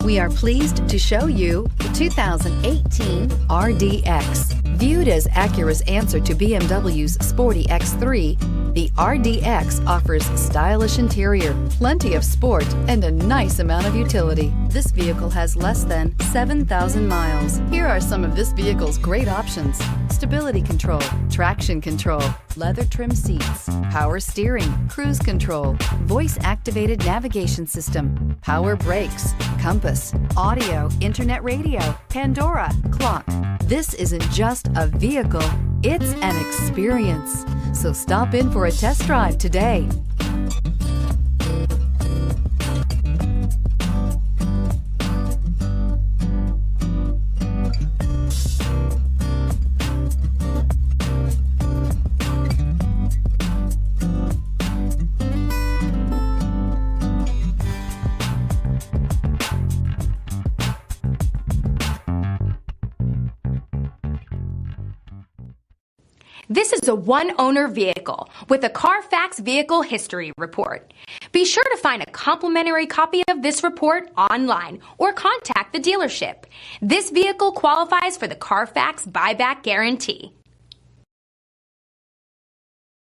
We are pleased to show you the 2018 RDX. Viewed as Acura's answer to BMW's sporty X3, the RDX offers stylish interior, plenty of sport, and a nice amount of utility. This vehicle has less than 7,000 miles. Here are some of this vehicle's great options: stability control, traction control, leather trim seats, power steering, cruise control, voice-activated navigation system, power brakes, compass, audio, internet radio, Pandora, clock. This isn't just a vehicle, it's an experience. So stop in for a test drive today. This is a one-owner vehicle with a Carfax Vehicle History Report. Be sure to find a complimentary copy of this report online or contact the dealership. This vehicle qualifies for the Carfax Buyback Guarantee.